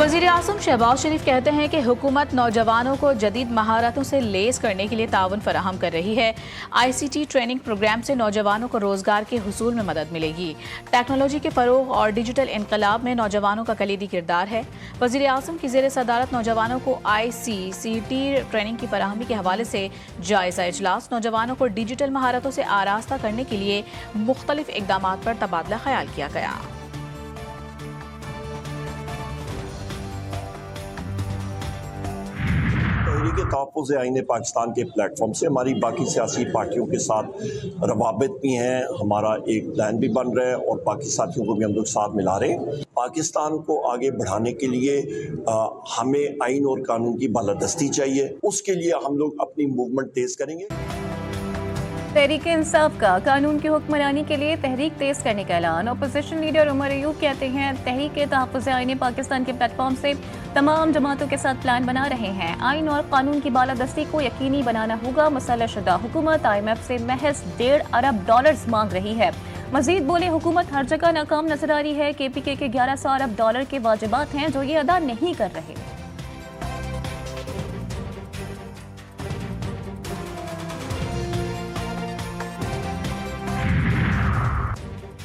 वज़ीर आज़म शहबाज शरीफ कहते हैं कि हुकूमत नौजवानों को जदीद महारतों से लेस करने के लिए ताउन फराहम कर रही है। ICT ट्रेनिंग प्रोग्राम से नौजवानों को रोज़गार के हुसूल में मदद मिलेगी। टेक्नोलॉजी के फ़रोग़ और डिजिटल इनकलाब में नौजवानों का कलीदी किरदार है। वज़ीर आज़म की ज़ेर सदारत नौजवानों को ICT ट्रेनिंग की फराहमी के हवाले से जायज़ा इजलास। नौजवानों को डिजिटल महारतों से आरास्ता करने के लिए मुख्तलिफ इक़दामात पर तबादला ख्याल किया गया। तहरीक तहफ़्फ़ुज़ आईन पाकिस्तान के प्लेटफॉर्म से हमारी बाकी सियासी पार्टियों के साथ रवाबित भी हैं, हमारा एक प्लान भी बन रहा है और बाकी साथियों को भी हम लोग साथ मिला रहे हैं। पाकिस्तान को आगे बढ़ाने के लिए हमें आइन और कानून की बालादस्ती चाहिए, उसके लिए हम लोग अपनी मूवमेंट तेज़ करेंगे। तहरीक इंसाफ का कानून की हुक्मरानी के लिए तहरीक तेज करने का ऐलान। अपोजिशन लीडर उमर अयूब कहते हैं तहरीक तहफ़्फ़ुज़ आईन पाकिस्तान के प्लेटफॉर्म से तमाम जमातों के साथ प्लान बना रहे हैं। आइन और कानून की बालादस्ती को यकीनी बनाना होगा। मसला शुदा हुकूमत IMF से महज $1.5 अरब मांग रही है। मजीद बोले हुकूमत हर जगह नाकाम नजर आ रही है। KPK के $1100 अरब के वाजिबात हैं जो ये अदा नहीं कर रहे।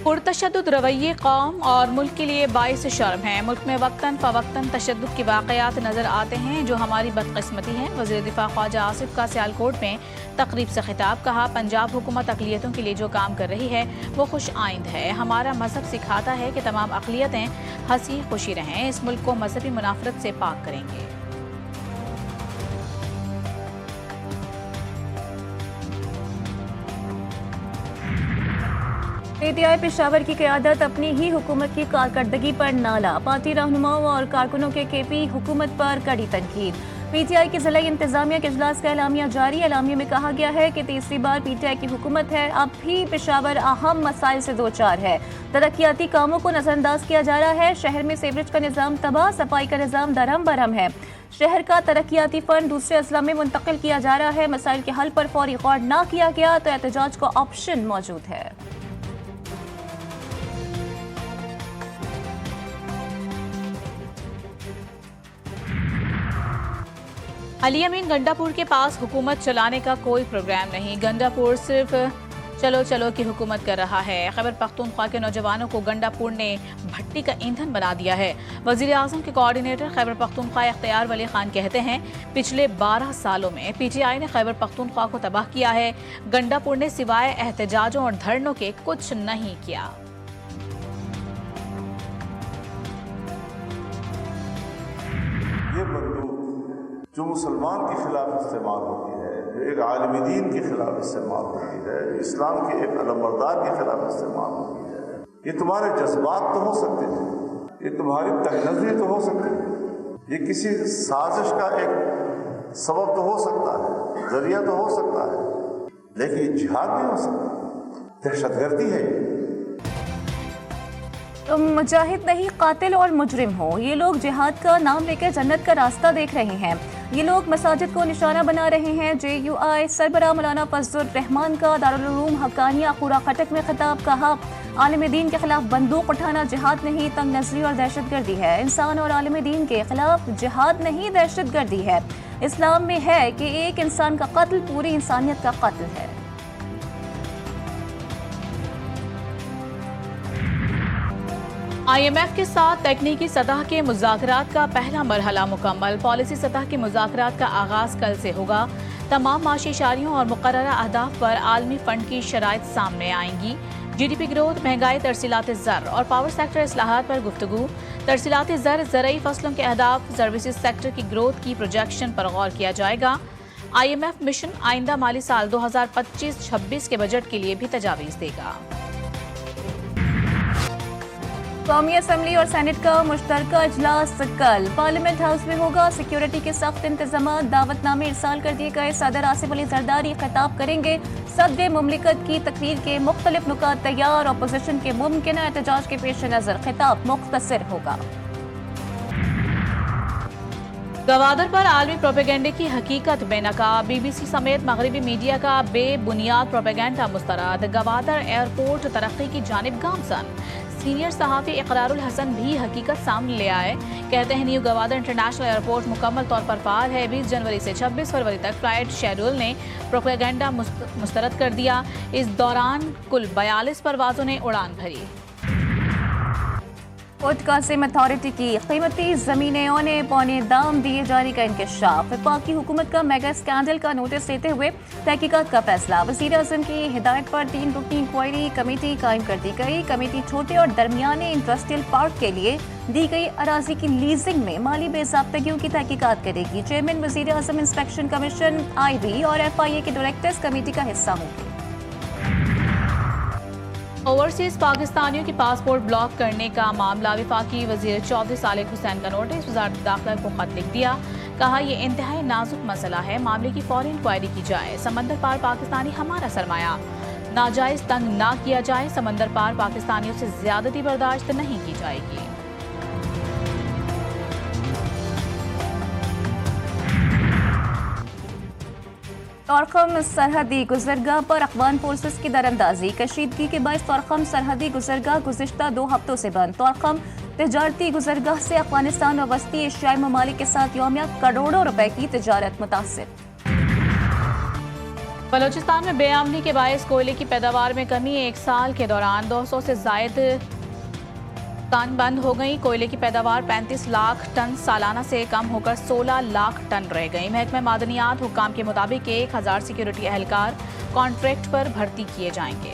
पुरतशद्दुद रवैये कौम और मुल्क के लिए बाइस शर्म है। मुल्क में वक्तन फ़वक्तन तशद्दुद के वाक़यात नज़र आते हैं जो हमारी बदकिस्मती है। वज़ीर दिफ़ा ख्वाजा आसिफ का सियालकोट में तकरीब से खिताब। कहा पंजाब हुकूमत अक़लियतों के लिए जो काम कर रही है वो खुश आइंद है। हमारा मज़हब सिखाता है कि तमाम अक़लियतें हंसी खुशी रहें। इस मुल्क को मजहबी मुनाफरत से पाक करेंगे। PTI पेशावर की क़यादत अपनी ही हुकूमत की कारकर्दगी पर नाला। पार्टी रहनुमाओं और कारकुनों के KP हुकूमत पर कड़ी तनकीद। PTI की ज़िला इंतज़ामिया के इजलास का एलामिया जारी। एलामिया में कहा गया है कि तीसरी बार PTI की हुकूमत है। अब भी पेशावर अहम मसाइल से दो चार है। तरक्याती कामों को नज़रअंदाज किया जा रहा है। शहर में सीवरेज का निज़ाम तबाह, सफाई का निज़ाम दरहम बरहम है। शहर का तरक्याती फंड दूसरे अजला में मुंतकिल किया जा रहा है। मसाइल के हल पर फौरी गौर न किया गया तो एहतजाज का ऑप्शन मौजूद है। अली अमीन गंडापुर के पास हुकूमत चलाने का कोई प्रोग्राम नहीं। गंडापुर सिर्फ चलो चलो की हुकूमत कर रहा है। खैबर पख्तूनख्वा के नौजवानों को गंडापुर ने भट्टी का ईंधन बना दिया है। वज़ीर आज़म के कोऑर्डिनेटर खैबर पख्तूनख्वा इख्तियार वली खान कहते हैं पिछले 12 सालों में PTI ने खैबर पख्तूनख्वा को तबाह किया है। गंडापुर ने सिवाय एहतजाजों और धरनों के कुछ नहीं किया। जो मुसलमान के खिलाफ इस्तेमाल होती है, जो एक आलिम दीन के खिलाफ इस्तेमाल होती है, इस्लाम के एक अलमबरदार के खिलाफ इस्तेमाल होती है, ये तुम्हारे जज्बात तो हो सकते हैं, ये तुम्हारी तहनज़री तो हो सकती है, ये किसी साजिश का एक सबब तो हो सकता है, जरिया तो हो सकता है, लेकिन ये जिहाद नहीं हो सकता, दहशतगर्दी है। तुम मुजाहिद नहीं कातिल और मुजरिम हो। ये लोग जिहाद का नाम लेकर जन्नत का रास्ता देख रहे हैं। ये लोग मसाजिद को निशाना बना रहे हैं। JUI सरबराह मौलाना फजलुर रहमान का दारुल उलूम हक्कानिया कूड़ा खटक में खिताब। कहा आलिम दीन के खिलाफ बंदूक उठाना जिहाद नहीं, तंग नजरी और दहशतगर्दी है। इंसान और आलिम दीन के खिलाफ जिहाद नहीं, दहशतगर्दी है। इस्लाम में है कि एक इंसान का कत्ल पूरी इंसानियत का कत्ल है। IMF के साथ तकनीकी सतह के मुज़ाकरात का पहला मरहला मुकम्मल। पॉलिसी सतह के मुज़ाकरात का आगाज़ कल से होगा। तमाम माशी इशारियों और मुकर्ररा अहदाफ पर आलमी फंड की शराइत सामने आएंगी। GDP ग्रोथ, महंगाई, तरसीलात ज़र और पावर सेक्टर इस्लाहात पर गुफ्तगू। तरसीलात ज़र, ज़रई फसलों के अहदाफ, सर्विसेज सेक्टर की ग्रोथ की प्रोजेक्शन पर गौर किया जाएगा। IMF मिशन आइंदा माली साल 2025-26 के बजट के लिए भी तजावीज़ देगा। कौमी असम्बली और सेनेट का मुश्तरका इजलास कल पार्लियामेंट हाउस में होगा। सिक्योरिटी के सख्त इंतजाम, दावतनामे इरसाल कर दिए गए। सदर आसिफ अली जरदारी खिताब करेंगे। सदर मुमलिकत की तकरीर के मुख्तलिफ नुकात तैयार। अपोजिशन के मुमकिन एहतजाज के पेश नजर खिताब मुख्तसर होगा। गवादर पर आलमी प्रोपेगेंडे की हकीकत बेनकाब। BBC समेत मगरबी मीडिया का बेबुनियाद प्रोपेगेंडा मुस्तरद। गवादर एयरपोर्ट तरक्की की जानिब गामजन। सीनियर सहाफ़ी इकरार उल हसन भी हकीकत सामने ले आए। कहते हैं न्यू गवादर इंटरनेशनल एयरपोर्ट मुकम्मल तौर पर फाल है। 20 जनवरी से 26 फरवरी तक फ्लाइट शेड्यूल ने प्रोपेगेंडा मुस्तरद कर दिया। इस दौरान कुल 42 परवाज़ों ने उड़ान भरी। फूड कासिम अथॉरिटी की कीमती ज़मीनें औने पौने दाम दिए जाने का इंकशाफ। वफाकी हुकूमत का मेगा स्कैंडल का नोटिस देते हुए तहकीकात का फैसला। वज़ीर आज़म की हिदायत पर 3 रुकनी इंक्वायरी कमेटी कायम कर दी गई। कमेटी छोटे और दरमियाने इंडस्ट्रियल पार्क के लिए दी गई अराजी की लीजिंग में माली बेज़ाब्तगियों की तहकीकात करेगी। चेयरमैन वज़ीर आज़म इंस्पेक्शन कमीशन IB और FIA के डायरेक्टर्स कमेटी का हिस्सा होंगे। ओवरसीज पाकिस्तानियों की पासपोर्ट ब्लॉक करने का मामला। वफाकी वजीर चौधरी सालिक हुसैन का नोटिस वज़ारत दाखिला को खत लिख दिया। कहा यह इंतहाई नाजुक मसला है, मामले की फौरी इंक्वायरी की जाए। समंदर पार पाकिस्तानी हमारा सरमाया, नाजायज तंग ना किया जाए। समंदर पार पाकिस्तानियों से ज्यादती बर्दाश्त नहीं की जाएगी। तोरखम सरहदी गुजरगाह पर अफगान फोर्सेस की दरअंदाजी। कशीदगी के बायस तोरखम सरहदी गुजरगाह गुज़िश्ता 2 हफ्तों से बंद। तोरखम तजारती गुजरगाह से अफगानिस्तान और वस्ती एशियाई ममालिक के साथ यौमिया करोड़ों रुपए की तजारत मुतासिर। बलोचिस्तान में बेअमनी के बायस कोयले की पैदावार में कमी। 1 साल के दौरान 200 से जायद कान बंद हो गई। कोयले की पैदावार 35 लाख टन सालाना से कम होकर 16 लाख टन रह गई। महकमा मादनियात हुक्काम के मुताबिक 1000 सिक्योरिटी एहलकार कॉन्ट्रैक्ट पर भर्ती किए जाएंगे।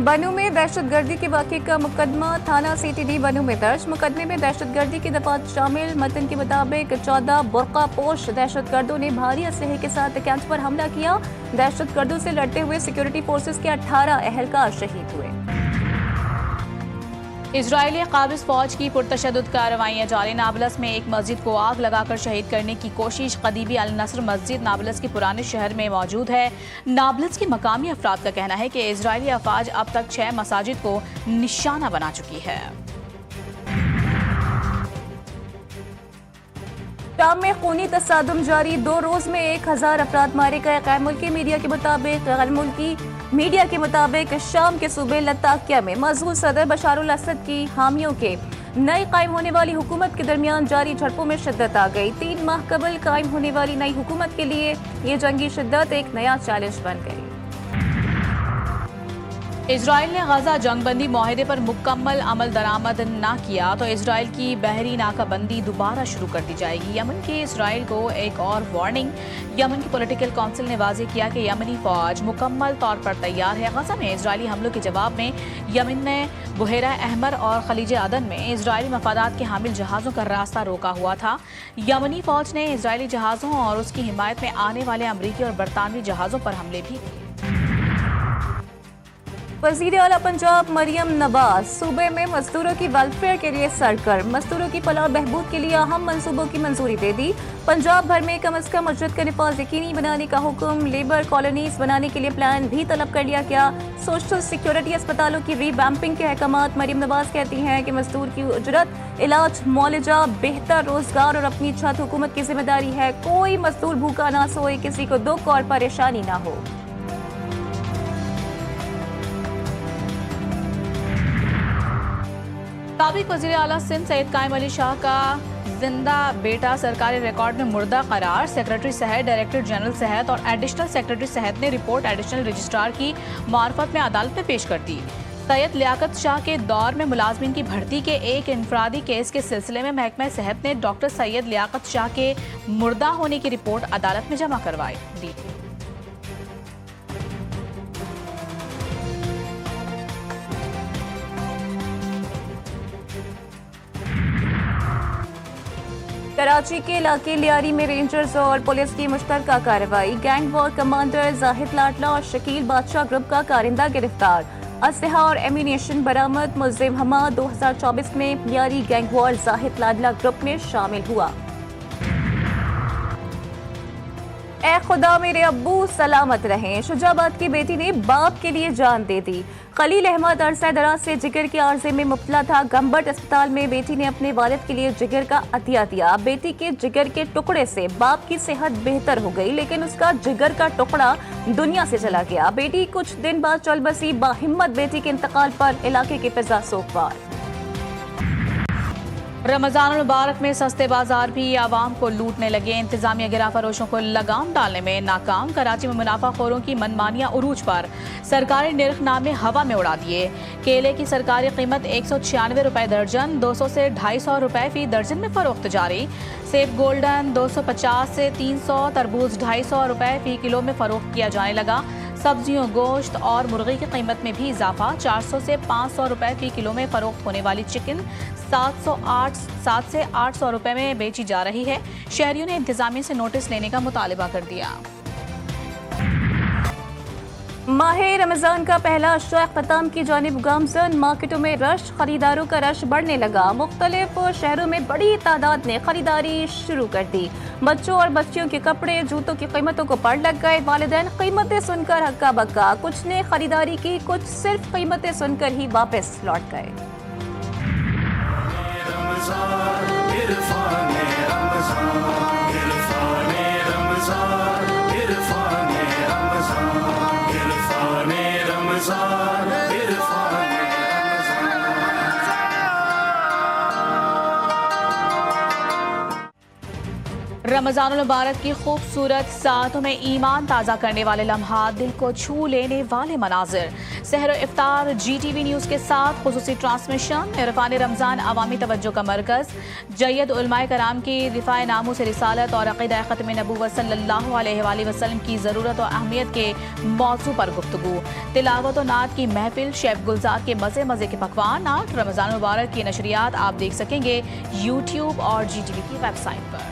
बनू में दहशतगर्दी के वाक़े का मुकदमा थाना CTD बनू में दर्ज। मुकदमे में दहशतगर्दी की दफात शामिल। मतन के मुताबिक 14 बुर्का पोश दहशतगर्दों ने भारी असलहे के साथ कैंप पर हमला किया। दहशतगर्दों से लड़ते हुए सिक्योरिटी फोर्सेस के 18 एहलकार शहीद हुए। इजरायली काबिज फौज की पुरतशद्दुद कार्रवाइयाँ जारी। नाबलस में एक मस्जिद को आग लगाकर शहीद करने की कोशिश। कदीबी अल नसर मस्जिद नाबलस के पुराने शहर में मौजूद है। नाबलस के मकामी अफराद का कहना है कि इजरायली अफवाज अब तक 6 मसाजिद को निशाना बना चुकी है। शाम में खूनी तसादुम जारी। 2 रोज में 1000 अफराद मारे गए। गैर मुल्की मीडिया के मुताबिक शाम के सूबे लताकिया में मजबूत सदर बशारुल असद की हामियों के नई कायम होने वाली हुकूमत के दरमियान जारी झड़पों में शिद्दत आ गई। 3 माह कबल कायम होने वाली नई हुकूमत के लिए ये जंगी शिद्दत एक नया चैलेंज बन गई। इजराइल ने गजा जंगबंदी माहिदे पर मुकम्मल अमल दरामद न किया तो इजराइल की बहरी नाकाबंदी दोबारा शुरू कर दी जाएगी। यमन के इजराइल को एक और वार्निंग। यमन की पॉलिटिकल काउंसिल ने वाज़ेह किया कि यमनी फौज मुकम्मल तौर पर तैयार है। गजा में इजरायली हमलों के जवाब में यमन ने बुहेरा अहमर और खलीज अदन में इजरायली मफादात के हामिल जहाज़ों का रास्ता रोका हुआ था। यमनी फौज ने इजरायली जहाज़ों और उसकी हिमायत में आने वाले अमरीकी और बरतानवी जहाज़ों पर हमले भी किए। वज़ीर आला पंजाब मरियम नवाज सूबे में मजदूरों की वेलफेयर के लिए सरगर्म। मजदूरों की फलाह बहबूद के लिए अहम मंसूबों की मंजूरी दे दी। पंजाब भर में कम अज कम उजरत का निफाज यकीनी बनाने का हुक्म। लेबर कॉलोनीज बनाने के लिए प्लान भी तलब कर लिया गया। सोशल सिक्योरिटी अस्पतालों की रीवैम्पिंग के अहकामात। मरियम नवाज कहती हैं कि मजदूर की उजरत, इलाज, मुआलजा, बेहतर रोजगार और अपनी छत हुकूमत की जिम्मेदारी है। कोई मजदूर भूखा ना सोए, किसी को दुख और परेशानी ना हो। साबिक वज़ीर आला सिंध सैयद कायम अली शाह का जिंदा बेटा सरकारी रिकॉर्ड में मुर्दा करार। सेक्रेटरी सेहत, डायरेक्टर जनरल सेहत और एडिशनल सेक्रेटरी सेहत ने रिपोर्ट एडिशनल रजिस्ट्रार की मार्फत में अदालत में पेश कर दी। सैयद लियाकत शाह के दौर में मुलाजमिन की भर्ती के एक इनफरादी केस के सिलसिले में महकमा सेहत ने डॉक्टर सैयद लियाकत शाह के मुर्दा होने की रिपोर्ट अदालत में जमा करवाई दी। कराची के इलाके लियारी में रेंजर्स और पुलिस की मुश्तरका कार्रवाई। गैंग वॉर कमांडर जाहिद लाडला और शकील बादशाह ग्रुप का कारिंदा गिरफ्तार। असलहा और एम्यूनेशन बरामद। मुलजिम हमा 2024 में लियारी गैंग वॉर जाहिद लाडला ग्रुप में शामिल हुआ। اے خدا میرے ابو سلامت رہیں، شجاعت کی بیٹی نے باپ کے لیے جان دے دی۔ خلیل احمد عرصہ دراز سے جگر کے عارضے میں مبتلا تھا۔ گمبٹ اسپتال میں بیٹی نے اپنے والد کے لیے جگر کا عطیہ دیا۔ بیٹی کے جگر کے ٹکڑے سے باپ کی صحت بہتر ہو گئی، لیکن اس کا جگر کا ٹکڑا دنیا سے چلا گیا۔ بیٹی کچھ دن بعد چل بسی، باہمت بیٹی کے انتقال پر علاقے کے فضا سوگوار۔ رمضان المبارک میں سستے بازار بھی عوام کو لوٹنے لگے۔ انتظامیہ گرا فروشوں کو لگام ڈالنے میں ناکام۔ کراچی میں منافع خوروں کی منمانیاں عروج پر، سرکاری نرخ نامے ہوا میں اڑا دیے۔ کیلے کی سرکاری قیمت 196 روپے درجن، 200 سے 250 روپے فی درجن میں فروخت جاری۔ سیب گولڈن 250 سے 300، تربوز 250 روپے فی کلو میں فروخت کیا جانے لگا۔ سبزیوں، گوشت اور مرغی کی قیمت میں بھی اضافہ، 400 سے 500 روپے فی کلو میں فروخت ہونے والی چکن 7 سے 800 روپے میں بیچی جا رہی ہے۔ شہریوں نے انتظامیہ سے نوٹس لینے کا مطالبہ کر دیا۔ ماہ رمضان کا پہلا اشراء اختتام کی جانب گامزن، مارکیٹوں میں رش، خریداروں کا رش بڑھنے لگا۔ مختلف شہروں میں بڑی تعداد نے خریداری شروع کر دی۔ بچوں اور بچیوں کے کپڑے، جوتوں کی قیمتوں کو پڑ لگ گئے۔ والدین قیمتیں سن کر ہکا بکا، کچھ نے خریداری کی، کچھ صرف قیمتیں سن کر ہی واپس لوٹ گئے۔ رمضان المبارک کی خوبصورت ساعتوں میں ایمان تازہ کرنے والے لمحات، دل کو چھو لینے والے مناظر۔ سحر و افطار GTV نیوز کے ساتھ خصوصی ٹرانسمیشن۔ عرفان رمضان عوامی توجہ کا مرکز، جید علماء کرام کی دفاع ناموس رسالت اور عقیدہ ختم نبوت صلی اللہ علیہ وآلہ وسلم کی ضرورت و اہمیت کے موضوع پر گفتگو، تلاوت و نعت کی محفل، شیف گلزار کے مزے مزے کے پکوان۔ آج رمضان المبارک کی نشریات آپ دیکھ سکیں گے YouTube اور GTV کی ویب سائٹ پر۔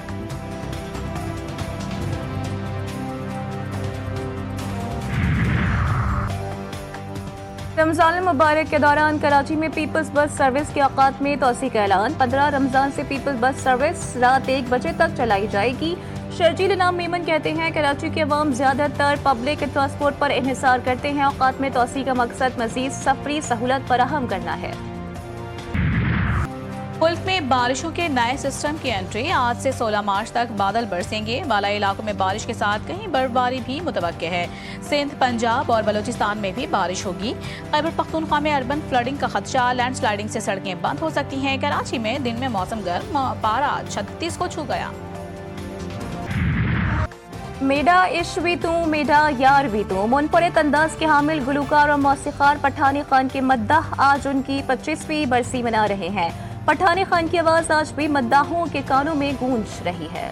رمضان المبارک کے دوران کراچی میں پیپلز بس سروس کے اوقات میں توسیع کا اعلان۔ 15 رمضان سے پیپلز بس سروس رات 1 بجے تک چلائی جائے گی۔ شرجیل انعام میمن کہتے ہیں کراچی کے عوام زیادہ تر پبلک ٹرانسپورٹ پر انحصار کرتے ہیں۔ اوقات میں توسیع کا مقصد مزید سفری سہولت فراہم کرنا ہے۔ ملک میں بارشوں کے نئے سسٹم کی انٹری، آج سے 16 مارچ تک بادل برسیں گے۔ بالائی علاقوں میں بارش کے ساتھ کہیں برفباری بھی متوقع ہے۔ سندھ، پنجاب اور بلوچستان میں بھی بارش ہوگی۔ خیبر پختونخوا میں اربن فلڈنگ کا خدشہ، لینڈ سلائیڈنگ سے سڑکیں بند ہو سکتی ہیں۔ کراچی میں دن میں موسم گرم، پارہ 36 کو چھو گیا۔ میڈا عشق بھی تو میڈا یار بھی تو، منفرد انداز کے حامل گلوکار اور موسیقار پٹھانی خان کے مداح آج ان کی 25ویں برسی منا رہے ہیں۔ پٹھانی خان کی آواز آج بھی مداحوں کے کانوں میں گونج رہی ہے۔